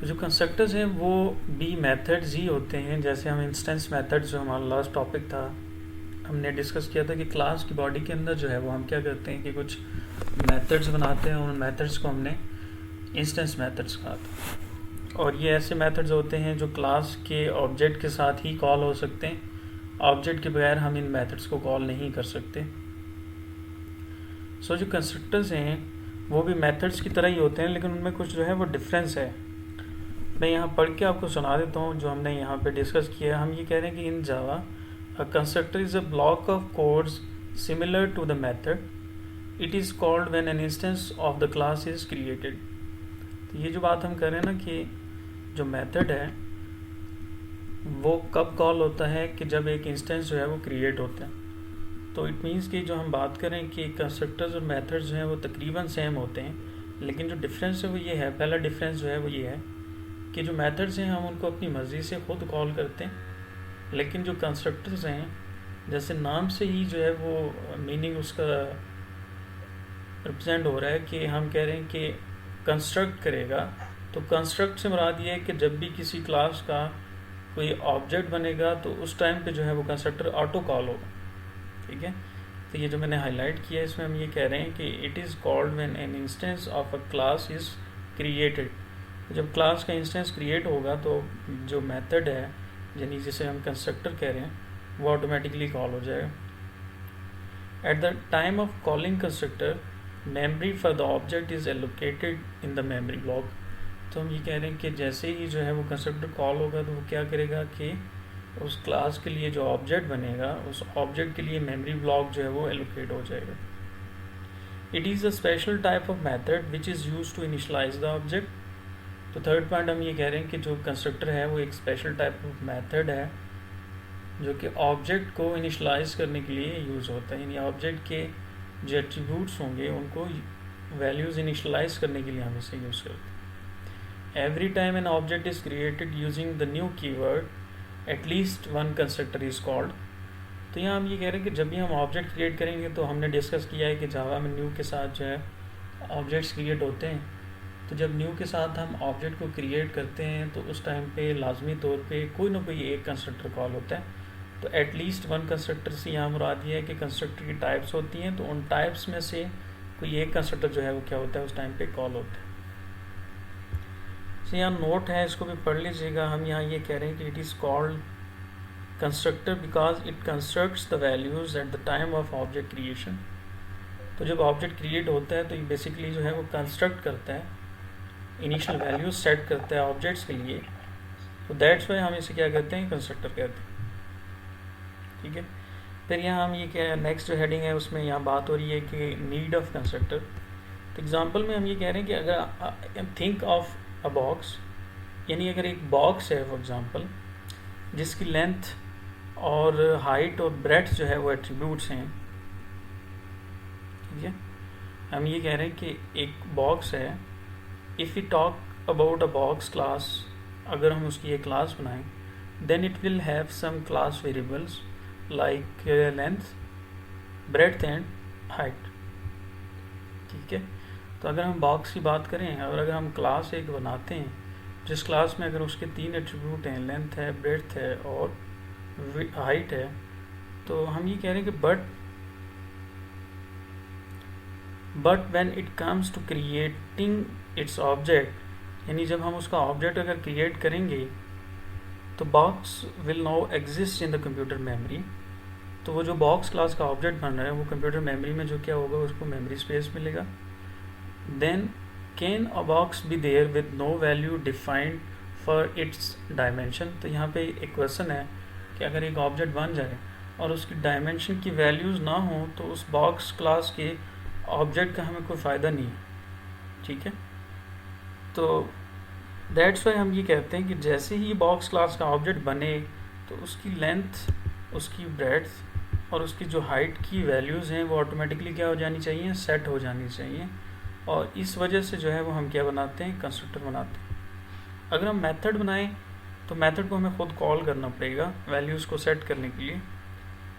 तो जो कंस्ट्रक्टर्स हैं वो भी मेथड्स ही होते हैं। जैसे हम इंस्टेंस मेथड्स, जो हमारा लास्ट टॉपिक था, हमने डिस्कस किया था कि क्लास की बॉडी के अंदर जो है वो हम क्या करते हैं कि कुछ मेथड्स बनाते हैं, और उन मेथड्स को हमने इंस्टेंस मेथड्स कहा था। और ये ऐसे मेथड्स होते हैं जो क्लास के ऑब्जेक्ट के साथ ही कॉल हो सकते हैं, ऑब्जेक्ट के बगैर हम इन मेथड्स को कॉल नहीं कर सकते। जो कंस्ट्रक्टर्स हैं वो भी मेथड्स की तरह ही होते हैं, लेकिन उनमें कुछ जो है वो डिफरेंस है। मैं यहाँ पढ़ के आपको सुना देता हूँ जो हमने यहाँ पे डिस्कस किया है। हम ये कह रहे हैं कि in Java a constructor is a block of codes similar to the method. It is called when an instance of the class is created. तो ये जो बात हम कर रहे हैं ना कि जो मेथड है वो कब कॉल होता है कि जब एक इंस्टेंस जो है वो क्रिएट होता है। तो इट मीन्स कि जो हम बात करें कि कंस्ट्रक्टर्स और मेथड्स जो हैं वो तकरीबन सेम होते हैं, लेकिन जो डिफरेंस है वो ये है, पहला डिफरेंस जो है वो ये है कि जो मेथड्स हैं हम उनको अपनी मर्ज़ी से खुद कॉल करते हैं, लेकिन जो कंस्ट्रक्टर्स हैं जैसे नाम से ही जो है वो मीनिंग उसका रिप्रेजेंट हो रहा है कि हम कह रहे हैं कि कंस्ट्रक्ट करेगा। तो कंस्ट्रक्ट से मुराद ये है कि जब भी किसी क्लास का कोई ऑब्जेक्ट बनेगा तो उस टाइम पे जो है वो कंस्ट्रक्टर ऑटो कॉल होगा। ठीक है, तो ये जो मैंने हाईलाइट किया है इसमें हम ये कह रहे हैं कि it is called when an instance of a class is created. जब क्लास का इंस्टेंस क्रिएट होगा तो जो मेथड है, यानी जिसे हम कंस्ट्रक्टर कह रहे हैं, वो ऑटोमेटिकली कॉल हो जाएगा। At the time of calling constructor, memory for the object is allocated in the memory block. तो हम ये कह रहे हैं कि जैसे ही जो है वो कंस्ट्रक्टर कॉल होगा तो वो क्या करेगा कि उस क्लास के लिए जो ऑब्जेक्ट बनेगा उस ऑब्जेक्ट के लिए मेमोरी ब्लॉक जो है वो एलोकेट हो जाएगा। It is a special type of method which is use to initialise the object. तो थर्ड पॉइंट हम ये कह रहे हैं कि जो कंस्ट्रक्टर है वो एक स्पेशल टाइप ऑफ मेथड है जो कि ऑब्जेक्ट को इनिशलाइज करने के लिए यूज़ होता है, यानी ऑब्जेक्ट के जो एट्रीब्यूट्स होंगे उनको वैल्यूज़ इनिशलाइज करने के लिए हम इसे यूज़ करते हैं। Every time an object is created using the new keyword at least one constructor is called. तो यहाँ हम ये कह रहे हैं कि जब भी हम ऑब्जेक्ट क्रिएट करेंगे, तो हमने डिस्कस किया है कि जावा में न्यू के साथ जो है ऑब्जेक्ट्स क्रिएट होते हैं। तो जब न्यू के साथ हम ऑब्जेक्ट को क्रिएट करते हैं तो उस टाइम पे लाजमी तौर पे कोई ना कोई एक कंस्ट्रक्टर कॉल होता है। तो एटलीस्ट वन कंस्ट्रक्टर से यहाँ मुराद ये है कि कंस्ट्रक्टर की टाइप्स होती हैं, तो उन टाइप्स में से कोई एक कंस्ट्रक्टर जो है वो क्या होता है उस टाइम पे कॉल होता है। तो यहाँ नोट है, इसको भी पढ़ लीजिएगा। हम यहाँ ये कह रहे हैं कि it is called constructor because it constructs the values at the time of object creation. तो जब ऑब्जेक्ट क्रिएट होता है तो ये बेसिकली जो है वो कंस्ट्रक्ट करता है, इनिशियल वैल्यूज सेट करता है ऑब्जेक्ट्स के लिए। तो दैट्स वाई हम इसे क्या कहते हैं, कंस्ट्रक्टर कहते हैं। ठीक है, फिर यहाँ हम ये क्या नेक्स्ट जो हेडिंग है उसमें यहाँ बात हो रही है कि नीड ऑफ कंस्ट्रक्टर। तो एग्जांपल में हम ये कह रहे हैं कि अगर थिंक ऑफ अ बॉक्स, यानी अगर एक बॉक्स है फॉर एग्जांपल जिसकी लेंथ और हाइट और ब्रेड्थ जो है वो एट्रीब्यूट्स हैं। ठीक है, हम ये कह रहे हैं कि एक बॉक्स है। If we talk about a box class, अगर हम उसकी एक क्लास बनाएं, then it will have some class variables like length, breadth and height. ठीक है, तो अगर हम बॉक्स की बात करें और अगर हम क्लास एक बनाते हैं जिस क्लास में अगर उसके 3 एट्रीब्यूट हैं, लेंथ है, ब्रेड्थ है और हाइट है, तो हम ये कह रहे हैं कि but when it comes to creating its object, यानी जब हम उसका ऑब्जेक्ट अगर क्रिएट करेंगे तो box will now exist in the computer memory. तो वो जो बॉक्स क्लास का ऑब्जेक्ट बन रहा है वो कंप्यूटर मेमोरी में जो क्या होगा उसको मेमोरी स्पेस मिलेगा। Then can a box be there with no value defined for its dimension. तो यहाँ पे एक क्वेश्चन है कि अगर एक ऑब्जेक्ट बन जाए और उसकी डायमेंशन की वैल्यूज़ ना हो तो उस बॉक्स क्लास के ऑब्जेक्ट का हमें कोई फ़ायदा नहीं है। ठीक है, तो दैट्स वाई हम ये कहते हैं कि जैसे ही बॉक्स क्लास का ऑब्जेक्ट बने तो उसकी लेंथ, उसकी ब्रेड्थ और उसकी जो हाइट की वैल्यूज़ हैं वो ऑटोमेटिकली क्या हो जानी चाहिए, सेट हो जानी चाहिए। और इस वजह से जो है वो हम क्या बनाते हैं, कंस्ट्रक्टर बनाते हैं। अगर हम मेथड बनाएं तो मेथड को हमें खुद कॉल करना पड़ेगा वैल्यूज़ को सेट करने के लिए,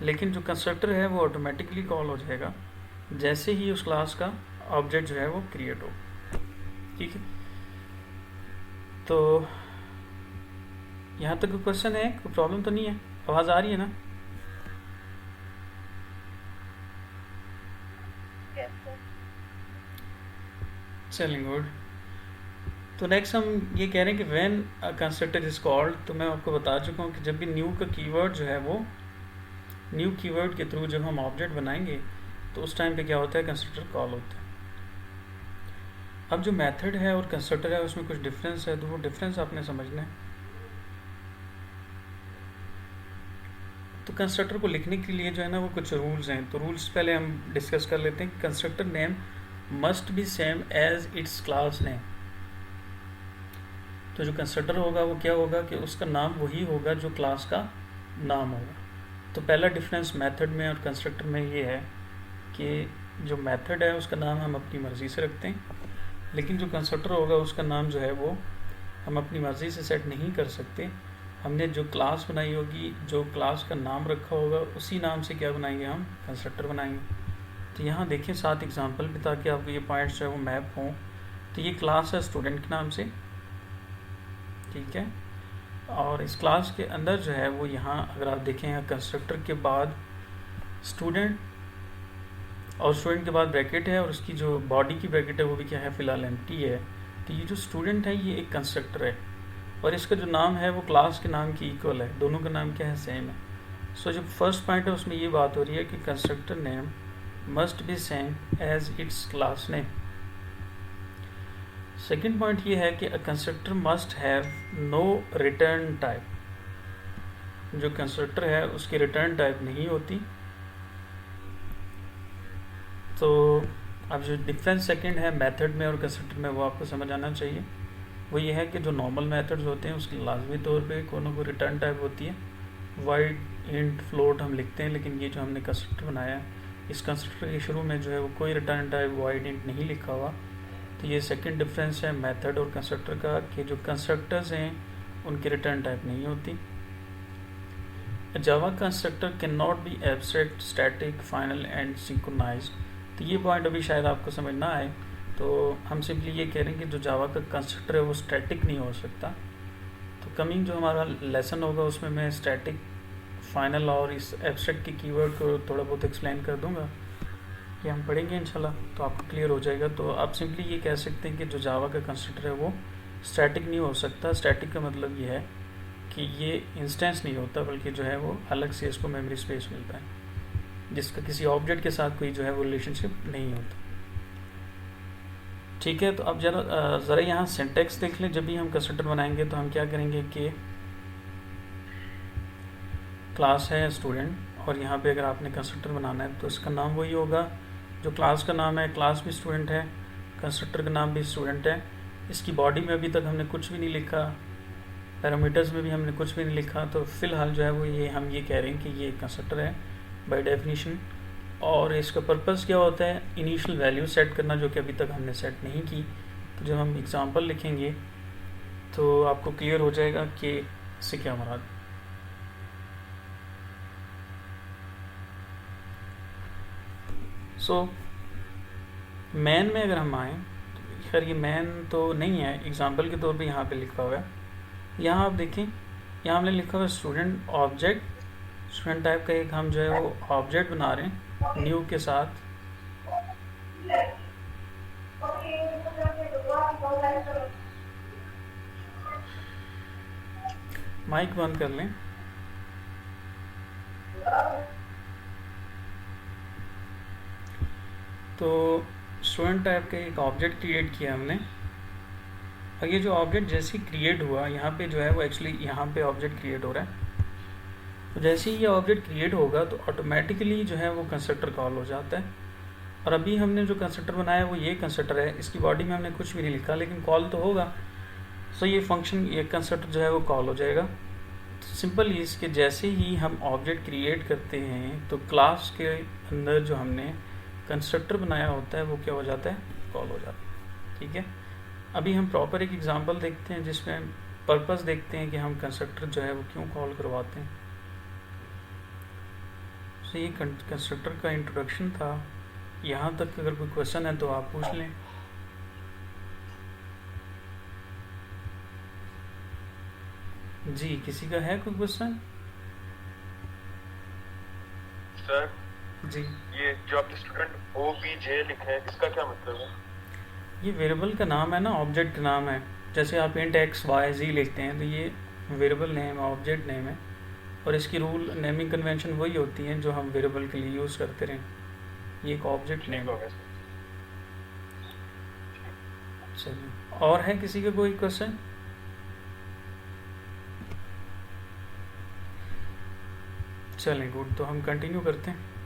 लेकिन जो कंस्ट्रक्टर है वो ऑटोमेटिकली कॉल हो जाएगा जैसे ही उस क्लास का ऑब्जेक्ट जो है वो क्रिएट हो। ठीक है, तो यहाँ तक कोई क्वेश्चन है, कोई प्रॉब्लम तो नहीं है? आवाज़ आ रही है ना? Yes, sir. चलिए, गुड। तो नेक्स्ट हम ये कह रहे हैं कि when a constructor is called, तो मैं आपको बता चुका हूँ कि जब भी न्यू का कीवर्ड जो है वो न्यू कीवर्ड के थ्रू जब हम ऑब्जेक्ट बनाएंगे तो उस टाइम पे क्या होता है, कंस्ट्रक्टर कॉल होता है। अब जो मेथड है और कंस्ट्रक्टर है उसमें कुछ डिफरेंस है, तो वो डिफरेंस आपने समझना है। तो कंस्ट्रक्टर को लिखने के लिए जो है ना वो कुछ रूल्स हैं, तो रूल्स पहले हम डिस्कस कर लेते हैं। Constructor name must be same as its class name. तो जो कंस्ट्रक्टर होगा वो क्या होगा कि उसका नाम वही होगा जो क्लास का नाम होगा। तो पहला डिफरेंस मेथड में और कंस्ट्रक्टर में ये है कि जो मेथड है उसका नाम हम अपनी मर्ज़ी से रखते हैं, लेकिन जो कंस्ट्रक्टर होगा उसका नाम जो है वो हम अपनी मर्ज़ी से सेट नहीं कर सकते। हमने जो क्लास बनाई होगी, जो क्लास का नाम रखा होगा, उसी नाम से क्या बनाएंगे, हम कंस्ट्रक्टर बनाएंगे। तो यहाँ देखें 7 एग्जांपल भी, ताकि आपको ये पॉइंट्स जो है वो मैप हों। तो ये क्लास है स्टूडेंट के नाम से, ठीक है। और इस क्लास के अंदर जो है वो यहाँ अगर आप देखें कंस्ट्रक्टर के बाद स्टूडेंट, और स्टूडेंट के बाद ब्रैकेट है, और उसकी जो बॉडी की ब्रैकेट है वो भी क्या है, फ़िलहाल एम्प्टी है। तो ये जो स्टूडेंट है ये एक कंस्ट्रक्टर है, और इसका जो नाम है वो क्लास के नाम की इक्वल है, दोनों का नाम क्या है, सेम है। सो जो फर्स्ट पॉइंट है उसमें ये बात हो रही है कि constructor name must be same as its class name. Second point ये है कि a constructor must have no return type. जो कंस्ट्रक्टर है उसकी रिटर्न टाइप नहीं होती। तो अब जो डिफरेंस सेकंड है मेथड में और कंस्ट्रक्टर में वो आपको समझ आना चाहिए। वो ये है कि जो नॉर्मल मेथड्स होते हैं उसकी लाजमी तौर पे कोई ना कोई रिटर्न टाइप होती है, वाइड, इंट, फ्लोट हम लिखते हैं, लेकिन ये जो हमने कंस्ट्रक्टर बनाया है इस कंस्ट्रक्टर के शुरू में जो है वो कोई रिटर्न टाइप वाइड, इंट नहीं लिखा हुआ। तो ये सेकंड डिफरेंस है मेथड और कंस्ट्रक्टर का, कि जो कंस्ट्रक्टर्स हैं उनकी रिटर्न टाइप नहीं होती। Java constructor can not be abstract, static, final and synchronized. तो ये पॉइंट अभी शायद आपको समझ ना आए, तो हम सिंपली ये कह रहे हैं कि जो जावा का कंस्ट्रक्टर है वो स्टैटिक नहीं हो सकता। तो कमिंग जो हमारा लेसन होगा उसमें मैं स्टैटिक, फाइनल और इस एब्स्ट्रैक्ट के कीवर्ड को थोड़ा बहुत एक्सप्लेन कर दूंगा, ये हम पढ़ेंगे इंशाल्लाह, तो आपको क्लियर हो जाएगा। तो आप सिंपली ये कह सकते हैं कि जो जावा का कंस्ट्रक्टर है वो स्टैटिक नहीं हो सकता। स्टैटिक का मतलब ये है कि ये इंस्टेंस नहीं होता, बल्कि जो है वो अलग से इसको मेमोरी स्पेस मिलता है, जिसका किसी ऑब्जेक्ट के साथ कोई जो है वो रिलेशनशिप नहीं होता, ठीक है। तो अब ज़रा यहाँ सिंटेक्स देख लें। जब भी हम कंस्ट्रक्टर बनाएंगे तो हम क्या करेंगे कि क्लास है स्टूडेंट, और यहाँ पे अगर आपने कंस्ट्रक्टर बनाना है तो इसका नाम वही होगा जो क्लास का नाम है। क्लास भी स्टूडेंट है, कंस्ट्रक्टर का नाम भी स्टूडेंट है। इसकी बॉडी में अभी तक हमने कुछ भी नहीं लिखा, पैरामीटर्स में भी हमने कुछ भी नहीं लिखा। तो फिलहाल जो है वो ये हम ये कह रहे हैं कि ये कंस्ट्रक्टर है बाय डेफिनेशन। और इसका पर्पस क्या होता है, इनिशियल वैल्यू सेट करना, जो कि अभी तक हमने सेट नहीं की। तो जब हम एग्जांपल लिखेंगे तो आपको क्लियर हो जाएगा कि इससे क्या मुराद। सो मैन में अगर हम आए तो खैर ये मैन तो नहीं है, एग्जांपल के तौर पे यहाँ पे लिखा हुआ है। यहाँ आप देखें, यहाँ हमने लिखा हुआ है स्टूडेंट ऑब्जेक्ट, स्टूडेंट टाइप का एक हम जो है वो ऑब्जेक्ट बना रहे हैं न्यू के साथ। माइक बंद कर लें। तो स्टूडेंट टाइप का एक ऑब्जेक्ट क्रिएट किया हमने, और ये जो ऑब्जेक्ट जैसे ही क्रिएट हुआ यहाँ पे जो है वो एक्चुअली यहाँ पे ऑब्जेक्ट क्रिएट हो रहा है। तो जैसे ही ये ऑब्जेक्ट क्रिएट होगा तो ऑटोमेटिकली जो है वो कंस्ट्रक्टर कॉल हो जाता है। और अभी हमने जो कंस्ट्रक्टर बनाया वो ये कंस्ट्रक्टर है, इसकी बॉडी में हमने कुछ भी नहीं लिखा, लेकिन कॉल तो होगा। सो ये फंक्शन, ये कंस्ट्रक्टर जो है वो कॉल हो जाएगा। तो सिंपल ही इसके जैसे ही हम ऑब्जेक्ट क्रिएट करते हैं तो क्लास के अंदर जो हमने कंस्ट्रक्टर बनाया होता है वो क्या हो जाता है, कॉल हो जाता है, ठीक है। अभी हम प्रॉपर एक एग्जांपल देखते हैं जिसमें पर्पस देखते हैं कि हम कंस्ट्रक्टर जो है वो क्यों कॉल करवाते हैं। तो ये कंस्ट्रक्टर का इंट्रोडक्शन था। यहाँ तक अगर कोई क्वेश्चन है तो आप पूछ लें। जी, किसी का है कोई क्वेश्चन? सर जी, ये जो आपने स्टूडेंट OBJ लिखा है इसका क्या मतलब है? ये वेरिएबल का नाम है ना, ऑब्जेक्ट का नाम है। जैसे आप इंट एक्स वाई जी लिखते हैं तो ये वेरिएबल नेम है, ऑब्जेक्ट नेम है। और इसकी रूल नेमिंग कन्वेंशन वही होती हैं जो हम वेरिएबल के लिए यूज़ करते रहें। ये एक ऑब्जेक्ट ठीक नेम हो है। गया सर। चलिए, और है किसी का कोई क्वेश्चन? चलें, गुड, तो हम कंटिन्यू करते हैं।